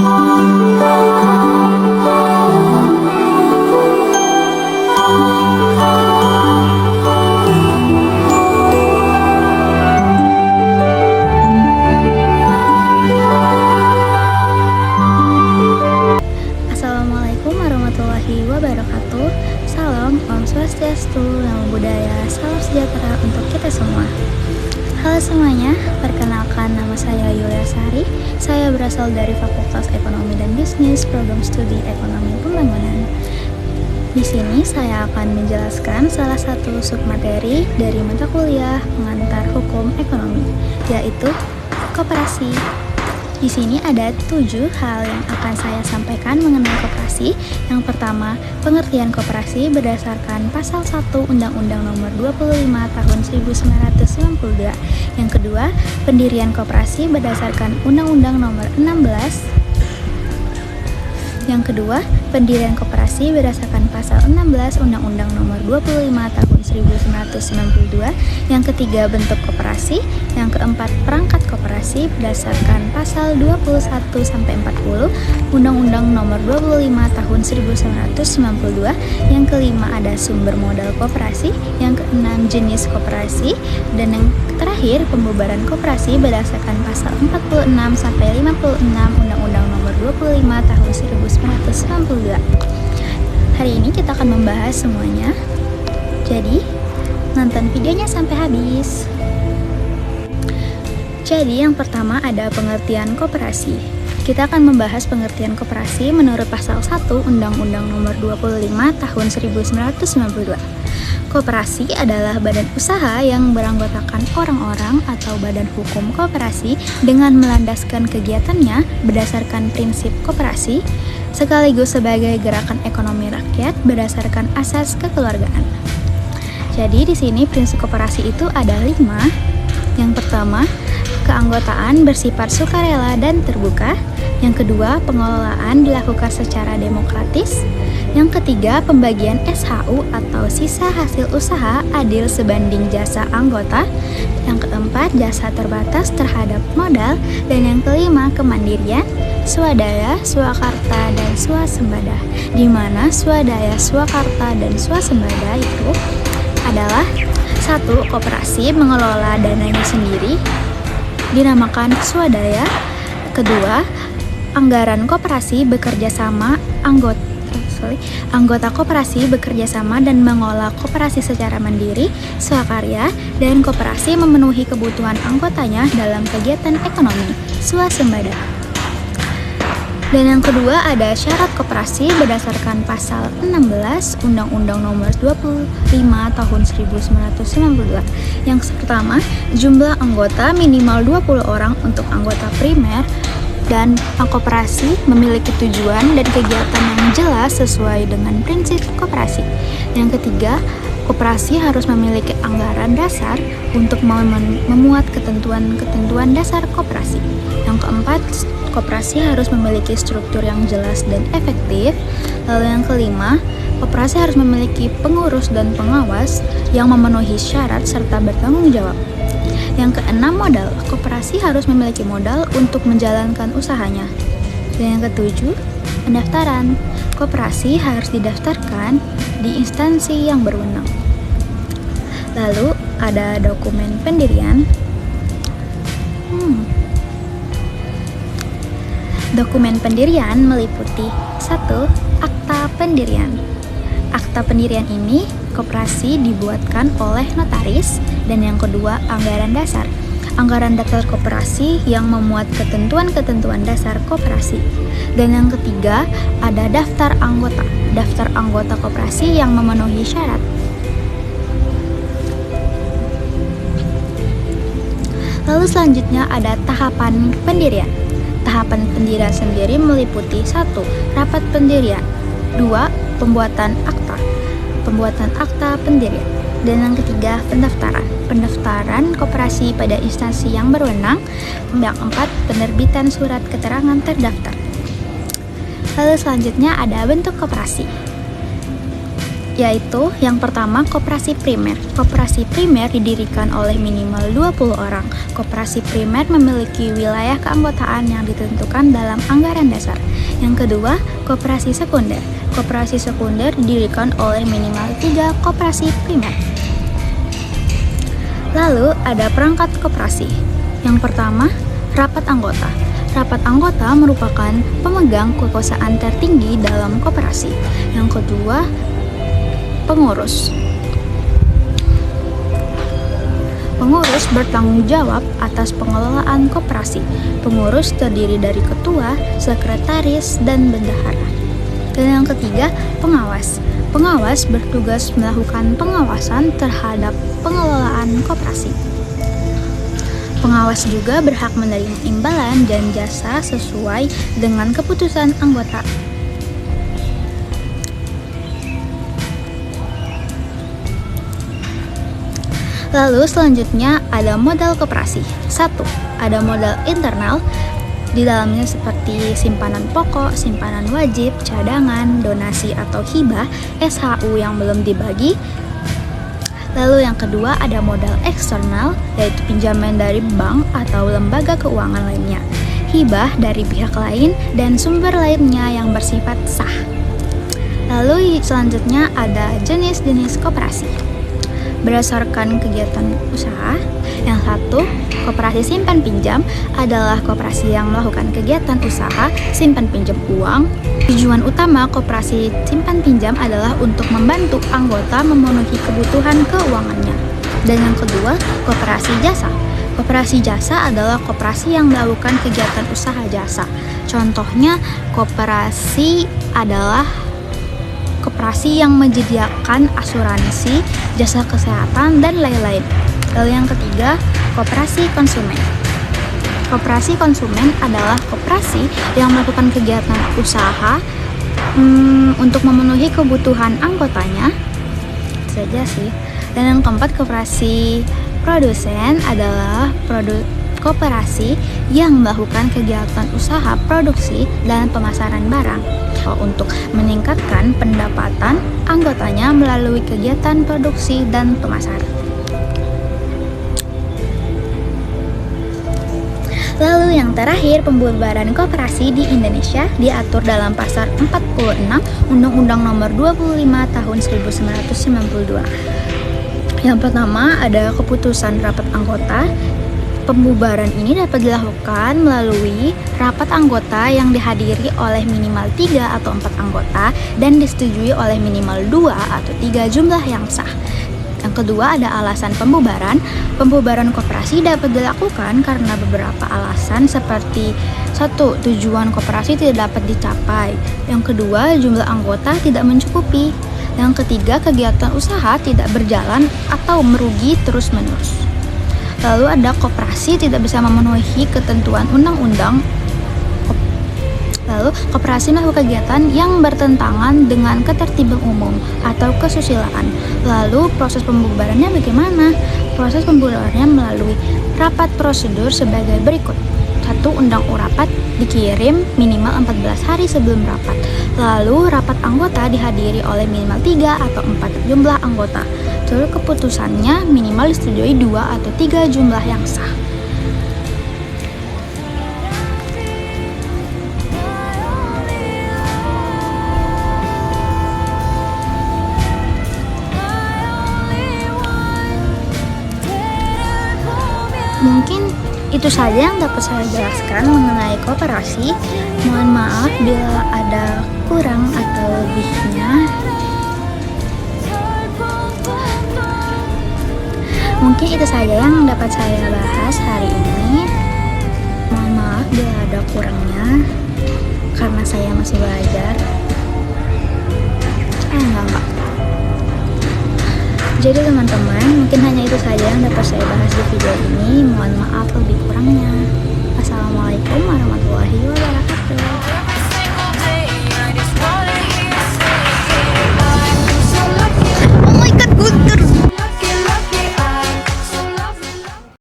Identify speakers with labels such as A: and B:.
A: Assalamualaikum warahmatullahi wabarakatuh. Salam, Om Swastiastu, Namo Buddhaya, salam sejahtera untuk kita semua. Halo semuanya, perkenalkan nama saya Yulia Sari. Saya berasal dari Fakultas Ekonomi dan Bisnis, Program Studi Ekonomi Pembangunan. Di sini saya akan menjelaskan salah satu submateri dari mata kuliah pengantar hukum ekonomi, yaitu koperasi. Di sini ada 7 hal yang akan saya sampaikan mengenai koperasi. Yang pertama, pengertian koperasi berdasarkan pasal 1 Undang-Undang Nomor 25 Tahun 1992. Yang kedua, pendirian koperasi berdasarkan Undang-Undang Nomor 16. Yang kedua, pendirian koperasi berdasarkan pasal 16 Undang-Undang Nomor 25 Tahun 1992. Yang ketiga, bentuk koperasi. Yang keempat, perangkat koperasi berdasarkan pasal 21 sampai 40 Undang-Undang Nomor 25 Tahun 1992. Yang kelima, ada sumber modal koperasi. Yang keenam, jenis koperasi. Dan yang terakhir, pembubaran koperasi berdasarkan pasal 46 sampai 56 Undang-Undang Nomor 25 Tahun 1992. Hari ini kita akan membahas semuanya. Jadi, nonton videonya sampai habis. Jadi, yang pertama ada pengertian koperasi. Kita akan membahas pengertian koperasi menurut pasal 1 Undang-Undang Nomor 25 Tahun 1992. Koperasi adalah badan usaha yang beranggotakan orang-orang atau badan hukum koperasi dengan melandaskan kegiatannya berdasarkan prinsip koperasi, sekaligus sebagai gerakan ekonomi rakyat berdasarkan asas kekeluargaan. Jadi di sini prinsip koperasi itu ada 5. Yang pertama, keanggotaan bersifat sukarela dan terbuka. Yang kedua, pengelolaan dilakukan secara demokratis. Yang ketiga, pembagian SHU atau sisa hasil usaha adil sebanding jasa anggota. Yang keempat, jasa terbatas terhadap modal. Dan yang kelima, kemandirian, swadaya, swakarta, dan swasembada. Di mana swadaya, swakarta, dan swasembada itu adalah 1. Koperasi mengelola dananya sendiri, dinamakan swadaya. Kedua, anggaran koperasi bekerja sama anggota koperasi bekerja sama dan mengolah koperasi secara mandiri, swakarya, dan koperasi memenuhi kebutuhan anggotanya dalam kegiatan ekonomi, swasembada. Dan yang kedua ada syarat koperasi berdasarkan pasal 16 Undang-Undang Nomor 25 Tahun 1992. Yang pertama, jumlah anggota minimal 20 orang untuk anggota primer, dan koperasi memiliki tujuan dan kegiatan yang jelas sesuai dengan prinsip koperasi. Yang ketiga, koperasi harus memiliki anggaran dasar untuk memuat ketentuan-ketentuan dasar koperasi. Yang keempat, koperasi harus memiliki struktur yang jelas dan efektif. Lalu yang kelima, koperasi harus memiliki pengurus dan pengawas yang memenuhi syarat serta bertanggung jawab. Yang keenam, modal. Koperasi harus memiliki modal untuk menjalankan usahanya. Dan yang ketujuh, pendaftaran. Koperasi harus didaftarkan di instansi yang berwenang. Lalu ada dokumen pendirian. Dokumen pendirian meliputi 1. Akta pendirian. Akta pendirian ini koperasi dibuatkan oleh notaris. Dan yang kedua, anggaran dasar. Anggaran dasar koperasi yang memuat ketentuan-ketentuan dasar koperasi. Dan yang ketiga, ada daftar anggota. Daftar anggota koperasi yang memenuhi syarat. Lalu selanjutnya ada tahapan pendirian. Tahapan pendirian sendiri meliputi 1. Rapat pendirian. 2. Pembuatan akta. Pembuatan akta pendirian. Dan yang ketiga, pendaftaran. Pendaftaran koperasi pada instansi yang berwenang. Yang keempat, penerbitan surat keterangan terdaftar. Lalu selanjutnya ada bentuk koperasi. yaitu yang pertama koperasi primer. Koperasi primer didirikan oleh minimal 20 orang. Koperasi primer memiliki wilayah keanggotaan yang ditentukan dalam anggaran dasar. Yang kedua, koperasi sekunder. Koperasi sekunder didirikan oleh minimal 3 koperasi primer. Lalu ada perangkat koperasi. Yang pertama, rapat anggota. Rapat anggota merupakan pemegang kekuasaan tertinggi dalam koperasi. Yang kedua, pengurus. Pengurus bertanggung jawab atas pengelolaan koperasi. Pengurus terdiri dari ketua, sekretaris, dan bendahara. Dan yang ketiga, pengawas. Pengawas bertugas melakukan pengawasan terhadap pengelolaan koperasi. Pengawas juga berhak menerima imbalan dan jasa sesuai dengan keputusan anggota. Lalu selanjutnya ada modal koperasi. 1. Ada modal internal. Di dalamnya seperti simpanan pokok, simpanan wajib, cadangan, donasi atau hibah, SHU yang belum dibagi. Lalu yang kedua ada modal eksternal, yaitu pinjaman dari bank atau lembaga keuangan lainnya, hibah dari pihak lain, dan sumber lainnya yang bersifat sah. Lalu selanjutnya ada jenis-jenis koperasi. Berdasarkan kegiatan usaha, yang satu, koperasi simpan pinjam adalah koperasi yang melakukan kegiatan usaha simpan pinjam uang. Tujuan utama koperasi simpan pinjam adalah untuk membantu anggota memenuhi kebutuhan keuangannya. Dan yang kedua, koperasi jasa. Koperasi jasa adalah koperasi yang melakukan kegiatan usaha jasa. Contohnya, koperasi adalah koperasi yang menyediakan asuransi, jasa kesehatan, dan lain-lain. Lalu yang ketiga, koperasi konsumen. Koperasi konsumen adalah koperasi yang melakukan kegiatan usaha untuk memenuhi kebutuhan anggotanya. Itu saja sih. Dan yang keempat, koperasi produsen adalah koperasi yang melakukan kegiatan usaha produksi dan pemasaran barang untuk meningkatkan pendapatan anggotanya melalui kegiatan produksi dan pemasaran. Lalu yang terakhir, pembubaran koperasi di Indonesia diatur dalam pasal 46 Undang-Undang Nomor 25 Tahun 1992. Yang pertama ada keputusan rapat anggota. Pembubaran ini dapat dilakukan melalui rapat anggota yang dihadiri oleh minimal 3 atau 4 anggota dan disetujui oleh minimal 2 atau 3 jumlah yang sah. Yang kedua ada alasan pembubaran. Pembubaran koperasi dapat dilakukan karena beberapa alasan seperti 1. Tujuan koperasi tidak dapat dicapai. Yang kedua, jumlah anggota tidak mencukupi. Yang ketiga, kegiatan usaha tidak berjalan atau merugi terus-menerus. Lalu ada koperasi tidak bisa memenuhi ketentuan undang-undang. Lalu koperasi melakukan kegiatan yang bertentangan dengan ketertiban umum atau kesusilaan. Lalu proses pembubarannya bagaimana? Proses pembubarannya melalui rapat prosedur sebagai berikut. 1. Undang rapat dikirim minimal 14 hari sebelum rapat. Lalu rapat anggota dihadiri oleh minimal 3 atau 4 jumlah anggota. Lalu keputusannya minimal disetujui 2 atau 3 jumlah yang sah. Mungkin itu saja yang dapat saya jelaskan mengenai koperasi. Mohon maaf bila ada kurang atau lebihnya. Mungkin itu saja yang dapat saya bahas hari ini. Mohon maaf bila ada kurangnya, karena saya masih belajar. Enggak. Jadi teman-teman, mungkin hanya itu saja yang dapat saya bahas di video ini. Mohon maaf lebih kurangnya. Assalamualaikum warahmatullahi wabarakatuh.